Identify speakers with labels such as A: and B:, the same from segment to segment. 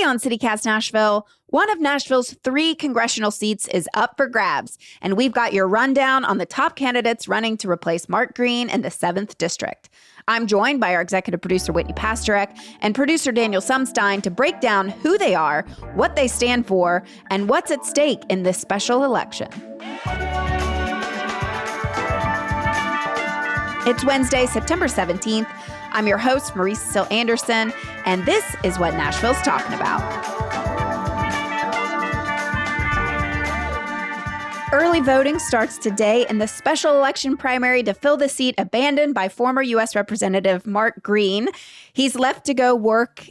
A: on CityCast Nashville, one of Nashville's 3 congressional seats is up for grabs, and we've got your rundown on the top candidates running to replace Mark Green in the 7th District. I'm joined by our executive producer, Whitney Pastorek, and producer Daniel Sumstein to break down who they are, what they stand for, and what's at stake in this special election. It's Wednesday, September 17th. I'm your host, Marie Cecile Anderson, and this is what Nashville's talking about. Early voting starts today in the special election primary to fill the seat abandoned by former U.S. Representative Mark Green. He's left to go work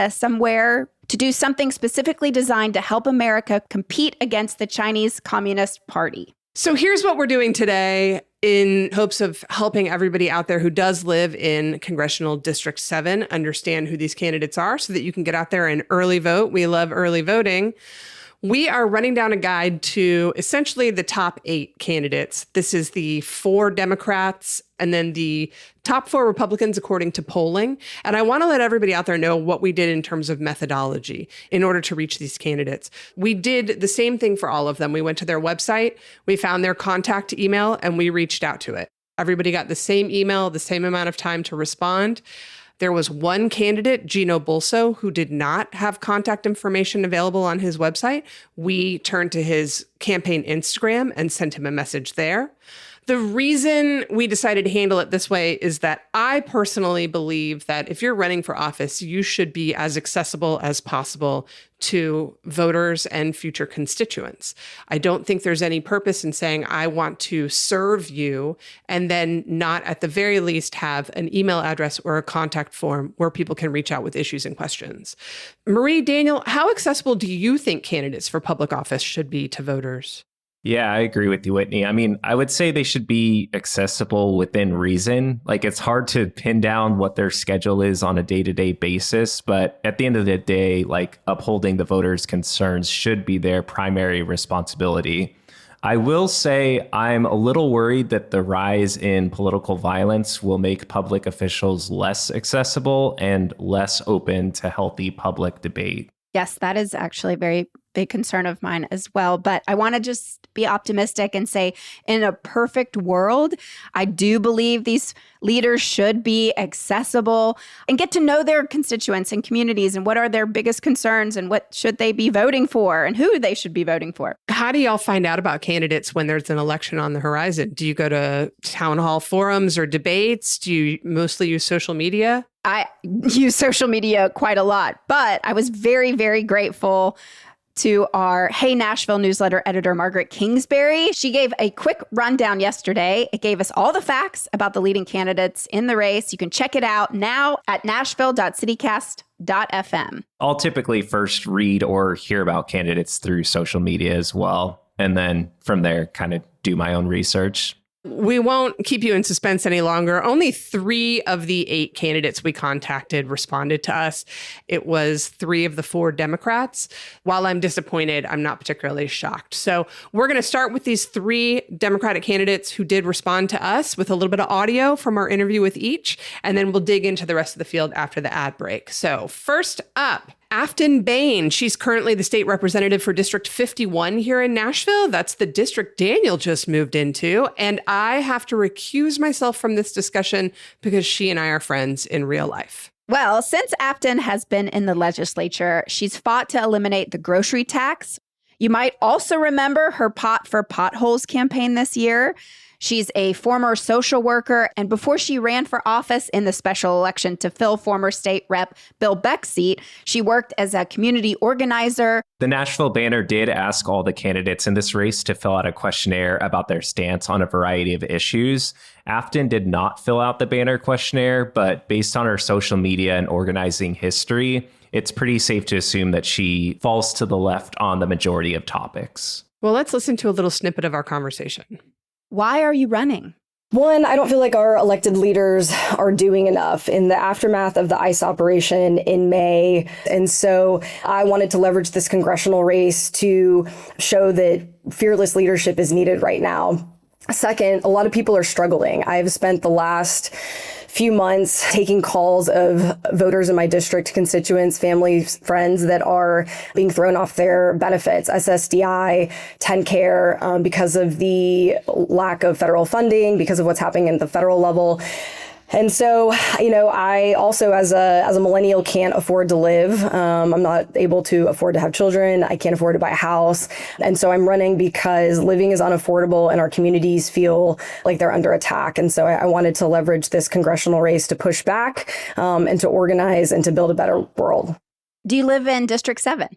A: somewhere to do something specifically designed to help America compete against the Chinese Communist Party.
B: So here's what we're doing today in hopes of helping everybody out there who does live in Congressional District 7 understand who these candidates are so that you can get out there and early vote. We love early voting. We are running down a guide to essentially the top 8 candidates. This is the 4 Democrats and then the top 4 Republicans according to polling. And I want to let everybody out there know what we did in terms of methodology in order to reach these candidates. We did the same thing for all of them. We went to their website, we found their contact email, and we reached out to it. Everybody got the same email, the same amount of time to respond. There was one candidate, Gino Bulso, who did not have contact information available on his website. We turned to his campaign Instagram and sent him a message there. The reason we decided to handle it this way is that I personally believe that if you're running for office, you should be as accessible as possible to voters and future constituents. I don't think there's any purpose in saying, I want to serve you, and then not at the very least have an email address or a contact form where people can reach out with issues and questions. Marie, Daniel, how accessible do you think candidates for public office should be to voters?
C: Yeah, I agree with you, Whitney. I mean, I would say they should be accessible within reason. Like, it's hard to pin down what their schedule is on a day-to-day basis, but at the end of the day, like, upholding the voters' concerns should be their primary responsibility. I will say I'm a little worried that the rise in political violence will make public officials less accessible and less open to healthy public debate.
A: Yes, that is actually a very big concern of mine as well. But I want to just be optimistic and say, in a perfect world, I do believe these leaders should be accessible and get to know their constituents and communities and what are their biggest concerns and what should they be voting for and who they should be voting for.
B: How do y'all find out about candidates when there's an election on the horizon? Do you go to town hall forums or debates? Do you mostly use social media?
A: I use social media quite a lot, but I was very, very grateful to our Hey Nashville newsletter editor, Margaret Kingsbury. She gave a quick rundown yesterday. It gave us all the facts about the leading candidates in the race. You can check it out now at nashville.citycast.fm.
C: I'll typically first read or hear about candidates through social media as well, and then from there kind of do my own research.
B: We won't keep you in suspense any longer. Only 3 of the 8 candidates we contacted responded to us. It was 3 of the 4 Democrats. While I'm disappointed, I'm not particularly shocked. So we're going to start with these 3 Democratic candidates who did respond to us with a little bit of audio from our interview with each, and then we'll dig into the rest of the field after the ad break. So first up, Afton Bain. She's currently the state representative for District 51 here in Nashville. That's the district Daniel just moved into. And I have to recuse myself from this discussion because she and I are friends in real life.
A: Well, since Afton has been in the legislature, she's fought to eliminate the grocery tax. You might also remember her Pot for Potholes campaign this year. She's a former social worker, and before she ran for office in the special election to fill former state rep Bill Beck's seat, she worked as a community organizer.
C: The Nashville Banner did ask all the candidates in this race to fill out a questionnaire about their stance on a variety of issues. Afton did not fill out the Banner questionnaire, but based on her social media and organizing history, it's pretty safe to assume that she falls to the left on the majority of topics.
B: Well, let's listen to a little snippet of our conversation.
A: Why are you running?
D: One, I don't feel like our elected leaders are doing enough in the aftermath of the ICE operation in May. And so I wanted to leverage this congressional race to show that fearless leadership is needed right now. Second, a lot of people are struggling. I have spent the last few months taking calls of voters in my district, constituents, families, friends that are being thrown off their benefits, SSDI, 10 Care, because of the lack of federal funding, because of what's happening at the federal level. And so, I also, as a millennial, can't afford to live. I'm not able to afford to have children. I can't afford to buy a house. And so I'm running because living is unaffordable and our communities feel like they're under attack. And so I wanted to leverage this congressional race to push back and to organize and to build a better world.
A: Do you live in District 7?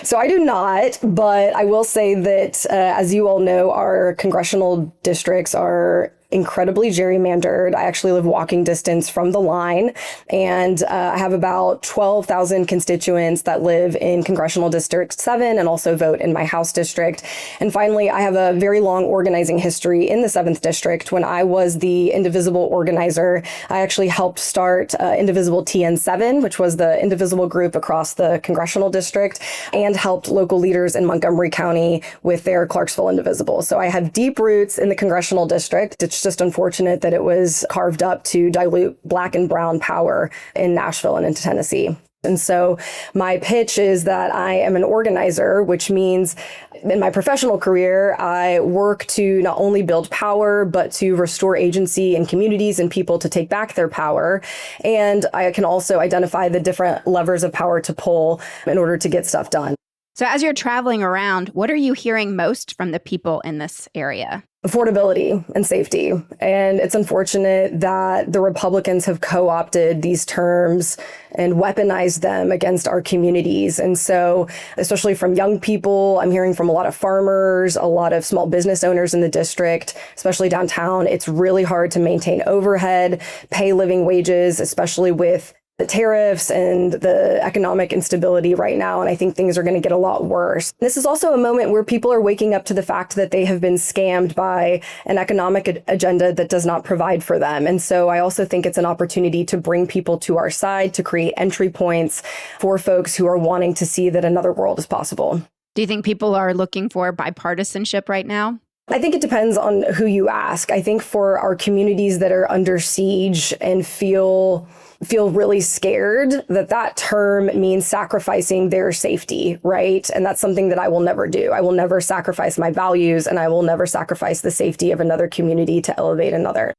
D: So I do not, but I will say that, as you all know, our congressional districts are incredibly gerrymandered. I actually live walking distance from the line, and I have about 12,000 constituents that live in Congressional District 7 and also vote in my House district. And finally, I have a very long organizing history in the 7th District. When I was the Indivisible organizer, I actually helped start Indivisible TN7, which was the indivisible group across the congressional district, and helped local leaders in Montgomery County with their Clarksville Indivisible. So I have deep roots in the congressional district. It's just unfortunate that it was carved up to dilute Black and brown power in Nashville and into Tennessee. And so my pitch is that I am an organizer, which means in my professional career, I work to not only build power, but to restore agency in communities and people to take back their power. And I can also identify the different levers of power to pull in order to get stuff done.
A: So as you're traveling around, what are you hearing most from the people in this area?
D: Affordability and safety. And it's unfortunate that the Republicans have co-opted these terms and weaponized them against our communities. And so, especially from young people, I'm hearing from a lot of farmers, a lot of small business owners in the district, especially downtown. It's really hard to maintain overhead, pay living wages, especially with the tariffs and the economic instability right now. And I think things are going to get a lot worse. This is also a moment where people are waking up to the fact that they have been scammed by an economic agenda that does not provide for them. And so I also think it's an opportunity to bring people to our side, to create entry points for folks who are wanting to see that another world is possible.
A: Do you think people are looking for bipartisanship right now?
D: I think it depends on who you ask. I think for our communities that are under siege and feel really scared, that term means sacrificing their safety, right? And that's something that I will never do. I will never sacrifice my values, and I will never sacrifice the safety of another community to elevate another.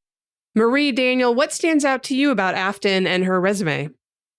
B: Marie, Daniel, what stands out to you about Afton and her resume?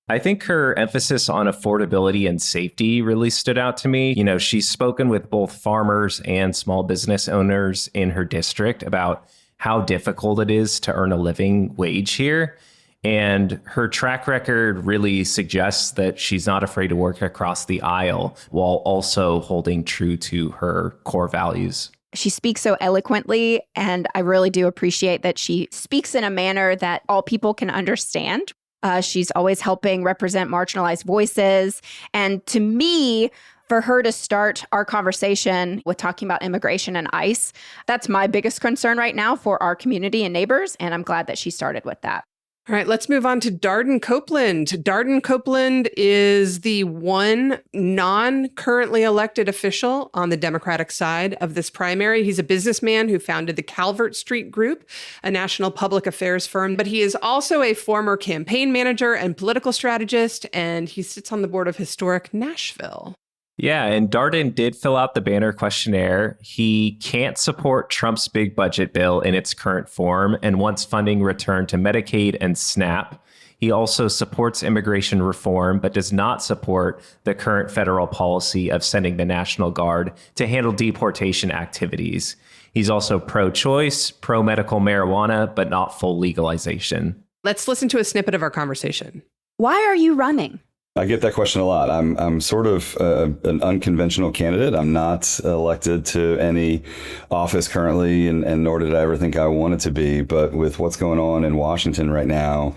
C: I think her emphasis on affordability and safety really stood out to me. She's spoken with both farmers and small business owners in her district about how difficult it is to earn a living wage here. And her track record really suggests that she's not afraid to work across the aisle while also holding true to her core values.
A: She speaks so eloquently, and I really do appreciate that she speaks in a manner that all people can understand. She's always helping represent marginalized voices. And to me, for her to start our conversation with talking about immigration and ICE, that's my biggest concern right now for our community and neighbors. And I'm glad that she started with that.
B: All right, let's move on to Darden Copeland. Darden Copeland is the one non-currently elected official on the Democratic side of this primary. He's a businessman who founded the Calvert Street Group, a national public affairs firm, but he is also a former campaign manager and political strategist, and he sits on the board of Historic Nashville.
C: Yeah, and Darden did fill out the banner questionnaire. He can't support Trump's big budget bill in its current form and wants funding returned to Medicaid and SNAP. He also supports immigration reform, but does not support the current federal policy of sending the National Guard to handle deportation activities. He's also pro-choice, pro-medical marijuana, but not full legalization.
B: Let's listen to a snippet of our conversation.
A: Why are you running?
E: I get that question a lot. I'm sort of an unconventional candidate. I'm not elected to any office currently, and nor did I ever think I wanted to be. But with what's going on in Washington right now,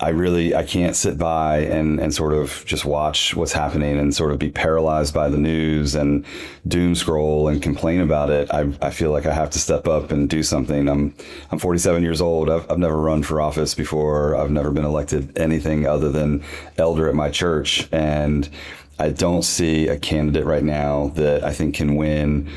E: I can't sit by and sort of just watch what's happening and sort of be paralyzed by the news and doom scroll and complain about it. I feel like I have to step up and do something. I'm 47 years old. I've never run for office before. I've never been elected anything other than elder at my church. And I don't see a candidate right now that I think can win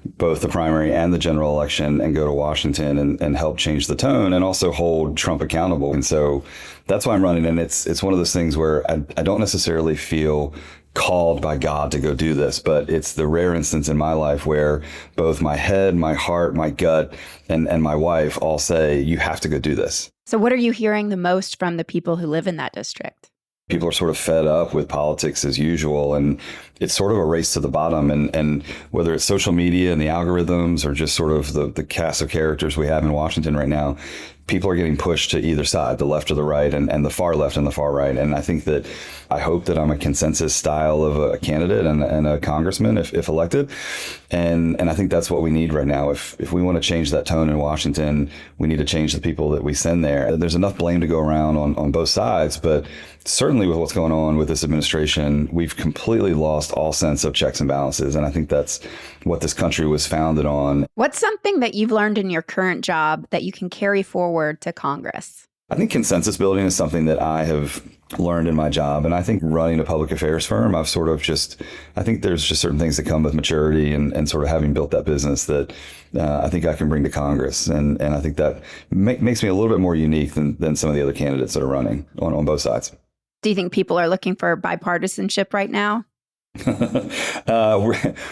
E: both the primary and the general election and go to Washington and help change the tone and also hold Trump accountable. And so that's why I'm running. And it's one of those things where I don't necessarily feel called by God to go do this, but it's the rare instance in my life where both my head, my heart, my gut, and my wife all say, you have to go do this.
A: So what are you hearing the most from the people who live in that district?
E: People are sort of fed up with politics as usual, and it's sort of a race to the bottom. And whether it's social media and the algorithms or just sort of the cast of characters we have in Washington right now, people are getting pushed to either side, the left or the right, and the far left and the far right. And I think that I hope that I'm a consensus style of a candidate and a congressman if elected. And I think that's what we need right now. If we want to change that tone in Washington, we need to change the people that we send there. There's enough blame to go around on both sides, but certainly with what's going on with this administration, we've completely lost all sense of checks and balances. And I think that's what this country was founded on.
A: What's something that you've learned in your current job that you can carry forward to Congress?
E: I think consensus building is something that I have learned in my job. And I think running a public affairs firm, I think there's just certain things that come with maturity and sort of having built that business that I think I can bring to Congress. And I think that makes me a little bit more unique than some of the other candidates that are running on both sides.
A: Do you think people are looking for bipartisanship right now?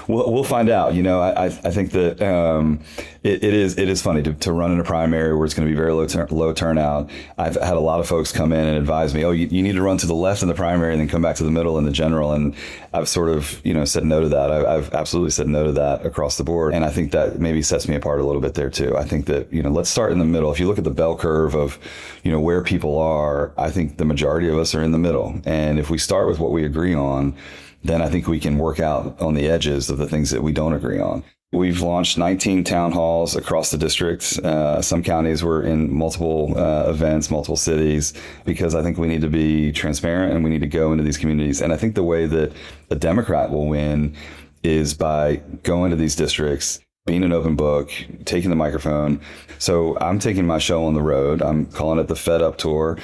E: We'll find out. I think that it is funny to run in a primary where it's going to be very low turnout. I've had a lot of folks come in and advise me, you need to run to the left in the primary and then come back to the middle in the general. And I've sort of, said no to that. I've absolutely said no to that across the board. And I think that maybe sets me apart a little bit there too. I think that, let's start in the middle. If you look at the bell curve of, where people are, I think the majority of us are in the middle. And if we start with what we agree on, then I think we can work out on the edges of the things that we don't agree on. We've launched 19 town halls across the district. Some counties were in multiple events, multiple cities, because I think we need to be transparent and we need to go into these communities. And I think the way that a Democrat will win is by going to these districts, being an open book, taking the microphone. So I'm taking my show on the road. I'm calling it the Fed Up Tour.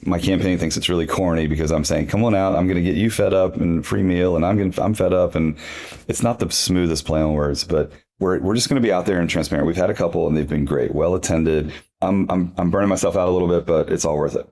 E: My campaign thinks it's really corny because I'm saying, come on out, I'm going to get you fed up and free meal, and I'm fed up. And it's not the smoothest play on words, but we're just going to be out there and transparent. We've had a couple and they've been great, well attended. I'm burning myself out a little bit, but it's all worth it.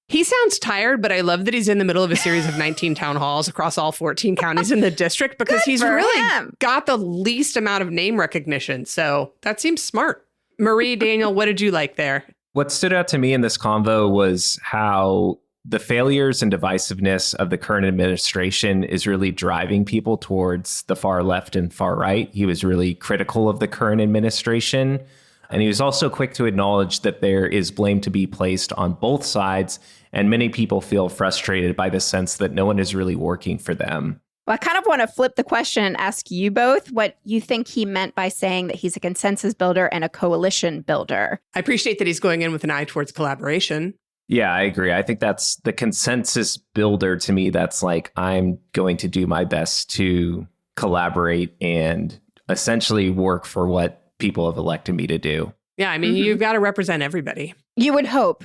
B: He sounds tired, but I love that he's in the middle of a series of 19 town halls across all 14 counties in the district because he's really got the least amount of name recognition. So that seems smart. Marie, Daniel, what did you like there?
C: What stood out to me in this convo was how the failures and divisiveness of the current administration is really driving people towards the far left and far right. He was really critical of the current administration. And he was also quick to acknowledge that there is blame to be placed on both sides. And many people feel frustrated by the sense that no one is really working for them.
A: Well, I kind of want to flip the question and ask you both what you think he meant by saying that he's a consensus builder and a coalition builder.
B: I appreciate that he's going in with an eye towards collaboration.
C: Yeah, I agree. I think that's the consensus builder to me. That's like, I'm going to do my best to collaborate and essentially work for what people have elected me to do.
B: Yeah, I mean, you've got to represent everybody.
A: You would hope.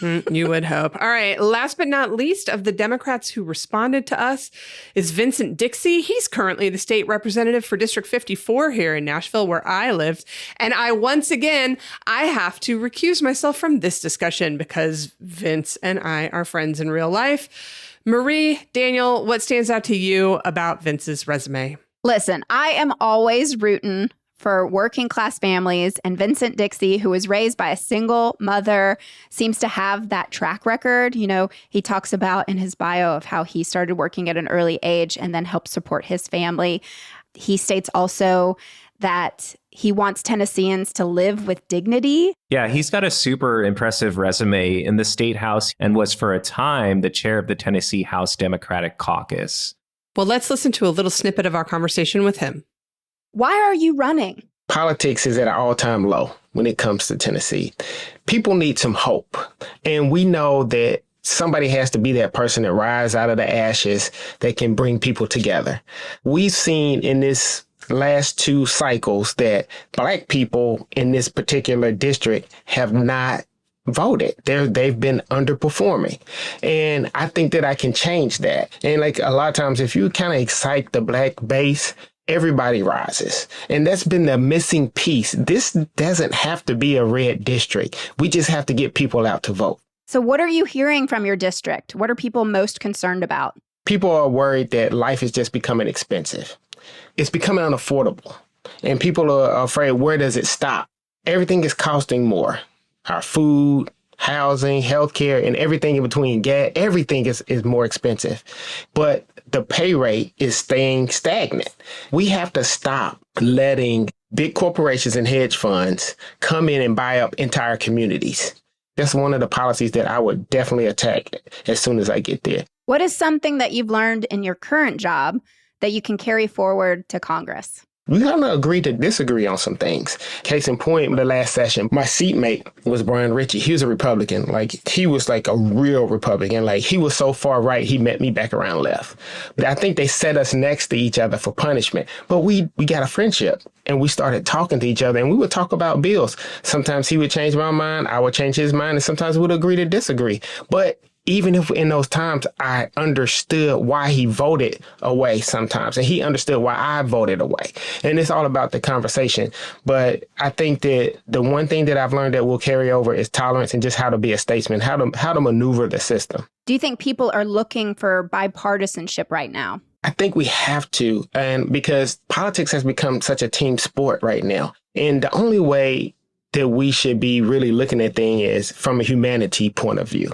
B: You would hope. All right. Last but not least of the Democrats who responded to us is Vincent Dixie. He's currently the state representative for District 54 here in Nashville, where I live. And I have to recuse myself from this discussion because Vince and I are friends in real life. Marie, Daniel, what stands out to you about Vince's resume?
A: Listen, I am always rooting for working class families, and Vincent Dixie, who was raised by a single mother, seems to have that track record. He talks about in his bio of how he started working at an early age and then helped support his family. He states also that he wants Tennesseans to live with dignity.
C: Yeah, he's got a super impressive resume in the state house and was for a time the chair of the Tennessee House Democratic Caucus.
B: Well, let's listen to a little snippet of our conversation with him.
A: Why are you running?
F: Politics is at an all-time low when it comes to Tennessee. People need some hope. And we know that somebody has to be that person that rises out of the ashes that can bring people together. We've seen in this last two cycles that Black people in this particular district have not voted. They've been underperforming. And I think that I can change that. And like a lot of times, if you kind of excite the Black base, everybody rises. And that's been the missing piece. This doesn't have to be a red district. We just have to get people out to vote.
A: So what are you hearing from your district? What are people most concerned about?
F: People are worried that life is just becoming expensive. It's becoming unaffordable. And people are afraid, where does it stop? Everything is costing more. Our food, housing, healthcare, and everything in between, gas, everything is more expensive. But the pay rate is staying stagnant. We have to stop letting big corporations and hedge funds come in and buy up entire communities. That's one of the policies that I would definitely attack as soon as I get there.
A: What is something that you've learned in your current job that you can carry forward to Congress?
F: We kind of agree to disagree on some things. Case in point, the last session, my seatmate was Brian Ritchie. He was a Republican. Like, he was like a real Republican. Like, he was so far right, he met me back around left. But I think they set us next to each other for punishment. But we got a friendship, and we started talking to each other, and we would talk about bills. Sometimes he would change my mind, I would change his mind, and sometimes we would agree to disagree. But even if in those times I understood why he voted away sometimes, and he understood why I voted away. And it's all about the conversation. But I think that the one thing that I've learned that will carry over is tolerance and just how to be a statesman, how to maneuver the system.
A: Do you think people are looking for bipartisanship right now?
F: I think we have to, and because politics has become such a team sport right now. And the only way that we should be really looking at things is from a humanity point of view.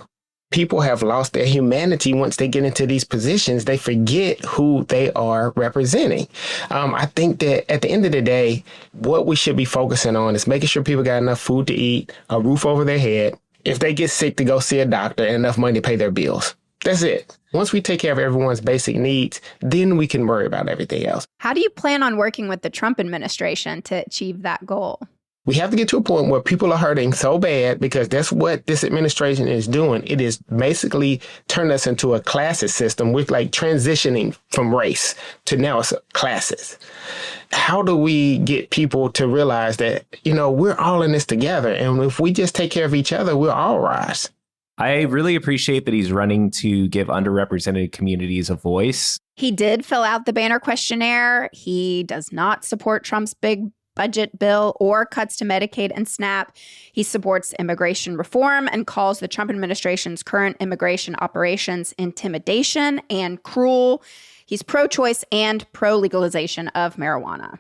F: People have lost their humanity once they get into these positions. They forget who they are representing. I think that at the end of the day, what we should be focusing on is making sure people got enough food to eat, a roof over their head, if they get sick to go see a doctor, and enough money to pay their bills. That's it. Once we take care of everyone's basic needs, then we can worry about everything else.
A: How do you plan on working with the Trump administration to achieve that goal?
F: We have to get to a point where people are hurting so bad, because that's what this administration is doing. It is basically turning us into a classes system. We're like transitioning from race to now it's classes. How do we get people to realize that, we're all in this together, and if we just take care of each other, we'll all rise?
C: I really appreciate that he's running to give underrepresented communities a voice.
A: He did fill out the banner questionnaire. He does not support Trump's big budget bill or cuts to Medicaid and SNAP. He supports immigration reform and calls the Trump administration's current immigration operations intimidation and cruel. He's pro-choice and pro-legalization of marijuana.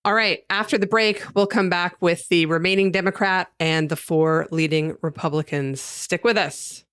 B: All right. After the break, we'll come back with the remaining Democrat and the 4 leading Republicans. Stick with us.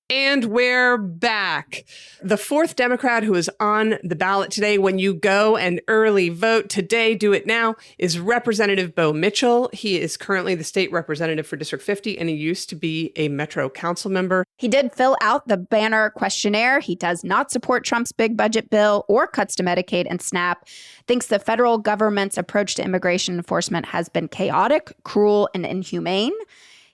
B: And we're back. The 4th Democrat who is on the ballot today, when you go and early vote today, do it now, is Representative Bo Mitchell. He is currently the state representative for District 50, and he used to be a Metro Council member.
A: He did fill out the banner questionnaire. He does not support Trump's big budget bill or cuts to Medicaid and SNAP, thinks the federal government's approach to immigration enforcement has been chaotic, cruel, and inhumane.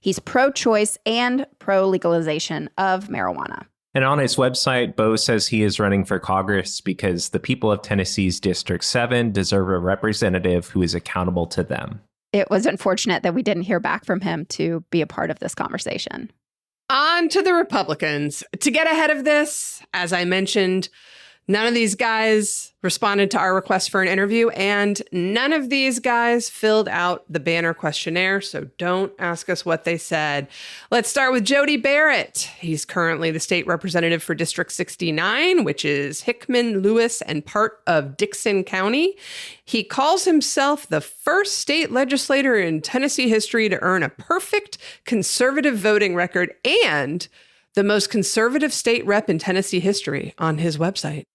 A: He's pro-choice and pro-legalization of marijuana.
C: And on his website, Bo says he is running for Congress because the people of Tennessee's District 7 deserve a representative who is accountable to them.
A: It was unfortunate that we didn't hear back from him to be a part of this conversation.
B: On to the Republicans. To get ahead of this, as I mentioned, none of these guys responded to our request for an interview, and none of these guys filled out the banner questionnaire, so don't ask us what they said. Let's start with Jody Barrett. He's currently the state representative for District 69, which is Hickman, Lewis, and part of Dixon County. He calls himself the first state legislator in Tennessee history to earn a perfect conservative voting record and the most conservative state rep in Tennessee history on his website.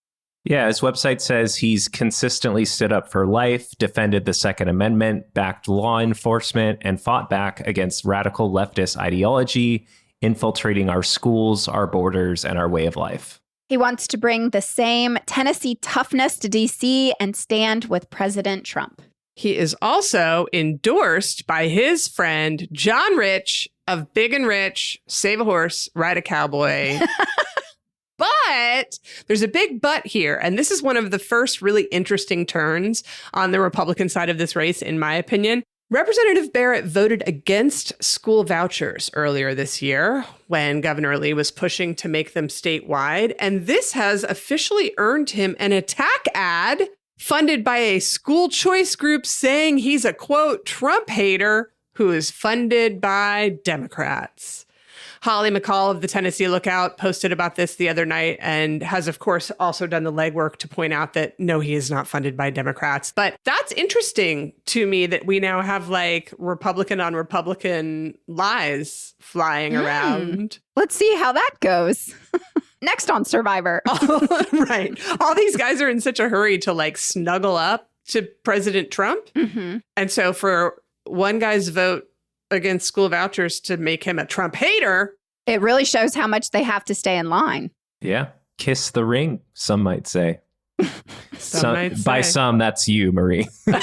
C: Yeah, his website says he's consistently stood up for life, defended the Second Amendment, backed law enforcement, and fought back against radical leftist ideology, infiltrating our schools, our borders, and our way of life.
A: He wants to bring the same Tennessee toughness to D.C. and stand with President Trump.
B: He is also endorsed by his friend, John Rich of Big and Rich, Save a Horse, Ride a Cowboy. But there's a big but here, and this is one of the first really interesting turns on the Republican side of this race, in my opinion. Representative Barrett voted against school vouchers earlier this year when Governor Lee was pushing to make them statewide. And this has officially earned him an attack ad funded by a school choice group saying he's a, quote, Trump hater who is funded by Democrats. Holly McCall of the Tennessee Lookout posted about this the other night and has, of course, also done the legwork to point out that, no, he is not funded by Democrats. But that's interesting to me that we now have like Republican on Republican lies flying around.
A: Let's see how that goes. Next on Survivor.
B: Right. All these guys are in such a hurry to like snuggle up to President Trump.
A: Mm-hmm.
B: And so for one guy's vote against school vouchers to make him a Trump hater.
A: It really shows how much they have to stay in line.
C: Yeah. Kiss the ring, some might say. By
B: say.
C: some, that's you, Marie.
B: All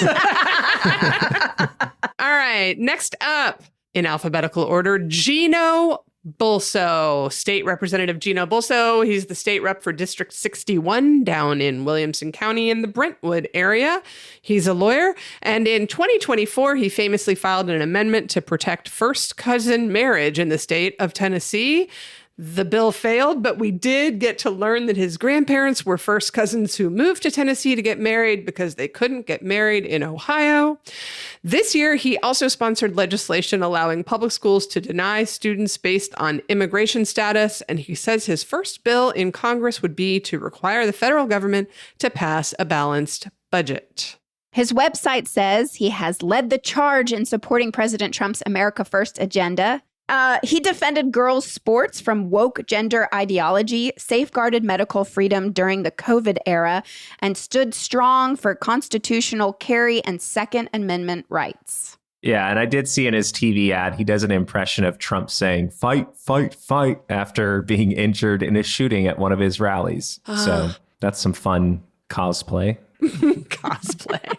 B: right. Next up in alphabetical order, Gino Bulso, State Representative Gino Bulso. He's the state rep for District 61 down in Williamson County in the Brentwood area. He's a lawyer. And in 2024, he famously filed an amendment to protect first cousin marriage in the state of Tennessee. The bill failed, but we did get to learn that his grandparents were first cousins who moved to Tennessee to get married because they couldn't get married in Ohio. This year, he also sponsored legislation allowing public schools to deny students based on immigration status. And he says his first bill in Congress would be to require the federal government to pass a balanced budget.
A: His website says he has led the charge in supporting President Trump's America First agenda. He defended girls' sports from woke gender ideology, safeguarded medical freedom during the COVID era, and stood strong for constitutional carry and Second Amendment rights.
C: Yeah, and I did see in his TV ad, he does an impression of Trump saying, fight, fight, fight, after being injured in a shooting at one of his rallies. So that's some fun cosplay.
B: Cosplay.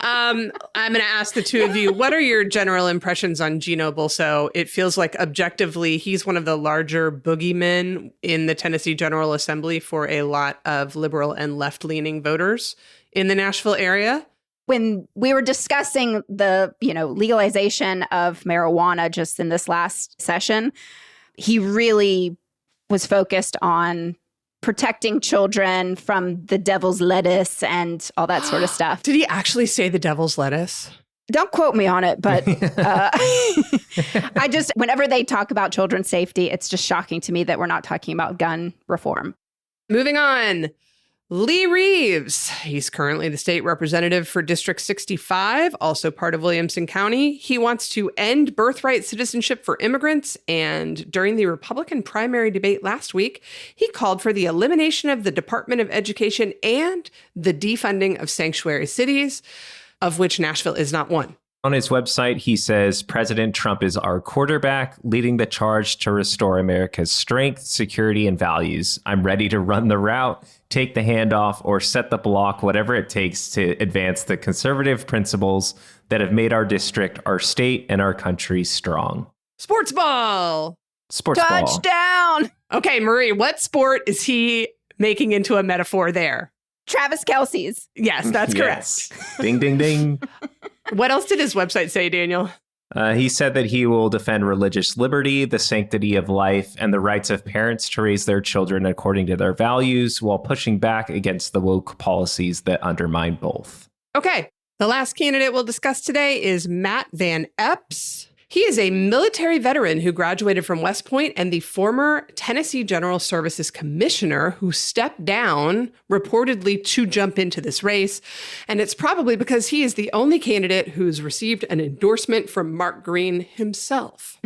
B: I'm going to ask the two of you, what are your general impressions on Gino Bulso? It feels like objectively, he's one of the larger boogeymen in the Tennessee General Assembly for a lot of liberal and left-leaning voters in the Nashville area.
A: When we were discussing the, legalization of marijuana just in this last session, he really was focused on protecting children from the devil's lettuce and all that sort of stuff.
B: Did he actually say the devil's lettuce?
A: Don't quote me on it, but whenever they talk about children's safety, it's just shocking to me that we're not talking about gun reform.
B: Moving on. Lee Reeves. He's currently the state representative for District 65, also part of Williamson County. He wants to end birthright citizenship for immigrants. And during the Republican primary debate last week, he called for the elimination of the Department of Education and the defunding of sanctuary cities, of which Nashville is not one.
C: On his website, he says, President Trump is our quarterback, leading the charge to restore America's strength, security, and values. I'm ready to run the route, take the handoff, or set the block, whatever it takes to advance the conservative principles that have made our district, our state, and our country strong.
B: Sports ball.
C: Sports ball.
A: Touchdown!
B: Okay, Marie, what sport is he making into a metaphor there?
A: Travis Kelce's.
B: Yes, that's
C: Yes.
B: correct.
C: Ding, ding, ding.
B: What else did his website say, Daniel?
C: He said that he will defend religious liberty, the sanctity of life, and the rights of parents to raise their children according to their values while pushing back against the woke policies that undermine both.
B: Okay, the last candidate we'll discuss today is Matt Van Epps. He is a military veteran who graduated from West Point and the former Tennessee General Services Commissioner who stepped down reportedly to jump into this race. And it's probably because he is the only candidate who's received an endorsement from Mark Green himself.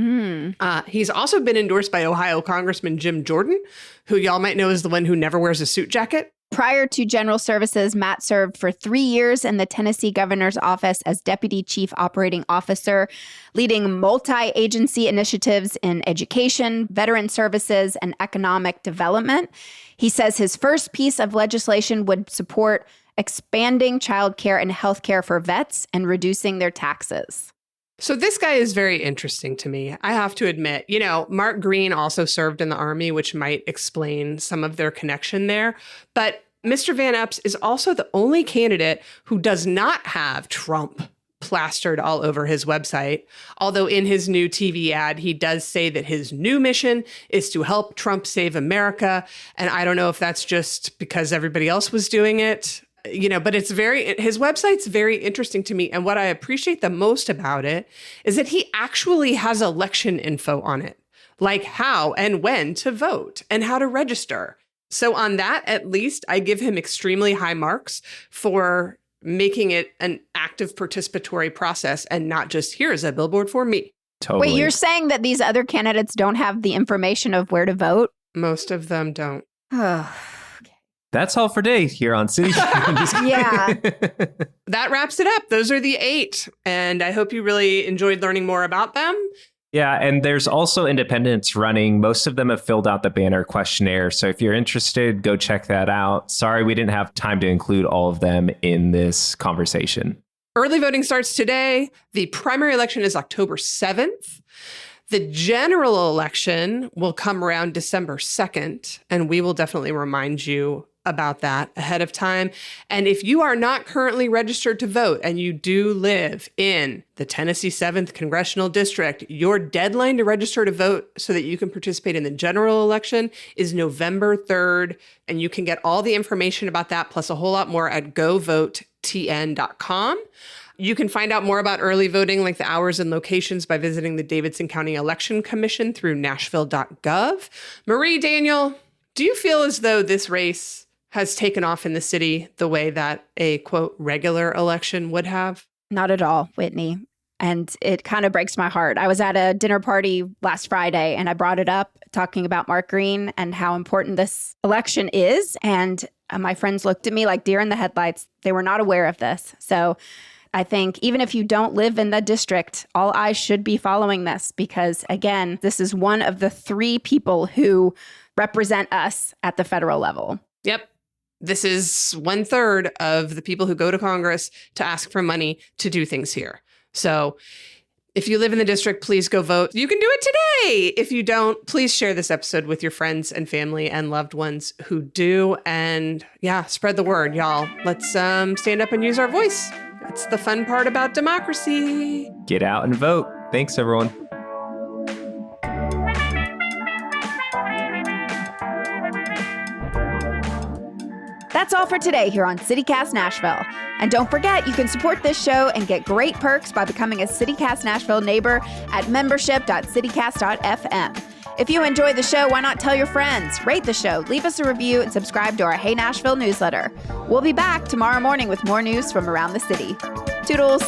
B: He's also been endorsed by Ohio Congressman Jim Jordan, who y'all might know is the one who never wears a suit jacket.
A: Prior to General Services, Matt served for 3 years in the Tennessee Governor's Office as Deputy Chief Operating Officer, leading multi-agency initiatives in education, veteran services, and economic development. He says his first piece of legislation would support expanding childcare and healthcare for vets and reducing their taxes.
B: So this guy is very interesting to me. I have to admit, Mark Green also served in the Army, which might explain some of their connection there. But Mr. Van Epps is also the only candidate who does not have Trump plastered all over his website. Although in his new TV ad, he does say that his new mission is to help Trump save America. And I don't know if that's just because everybody else was doing it, but his website's very interesting to me. And what I appreciate the most about it is that he actually has election info on it, like how and when to vote and how to register. So on that, at least, I give him extremely high marks for making it an active participatory process and not just here's a billboard for me.
C: Totally.
A: Wait, you're saying that these other candidates don't have the information of where to vote?
B: Most of them don't.
C: That's all for today here on City.
A: Yeah.
B: That wraps it up. Those are the 8. And I hope you really enjoyed learning more about them.
C: Yeah, and there's also independents running. Most of them have filled out the banner questionnaire. So if you're interested, go check that out. Sorry, we didn't have time to include all of them in this conversation.
B: Early voting starts today. The primary election is October 7th. The general election will come around December 2nd, and we will definitely remind you about that ahead of time. And if you are not currently registered to vote and you do live in the Tennessee 7th Congressional District, your deadline to register to vote so that you can participate in the general election is November 3rd. And you can get all the information about that plus a whole lot more at govotetn.com. You can find out more about early voting, like the hours and locations, by visiting the Davidson County Election Commission through nashville.gov. Marie, Daniel, do you feel as though this race has taken off in the city the way that a, quote, regular election would have?
A: Not at all, Whitney. And it kind of breaks my heart. I was at a dinner party last Friday and I brought it up talking about Mark Green and how important this election is. And my friends looked at me like deer in the headlights. They were not aware of this. So I think even if you don't live in the district, all eyes should be following this because, again, this is one of the 3 people who represent us at the federal level.
B: Yep. This is 1/3 of the people who go to Congress to ask for money to do things here. So if you live in the district, please go vote. You can do it today. If you don't, please share this episode with your friends and family and loved ones who do. And yeah, spread the word, y'all. Let's stand up and use our voice. That's the fun part about democracy.
C: Get out and vote. Thanks, everyone.
A: That's all for today here on CityCast Nashville. And don't forget, you can support this show and get great perks by becoming a CityCast Nashville neighbor at membership.citycast.fm. If you enjoy the show, why not tell your friends? Rate the show, leave us a review, and subscribe to our Hey Nashville newsletter. We'll be back tomorrow morning with more news from around the city. Toodles!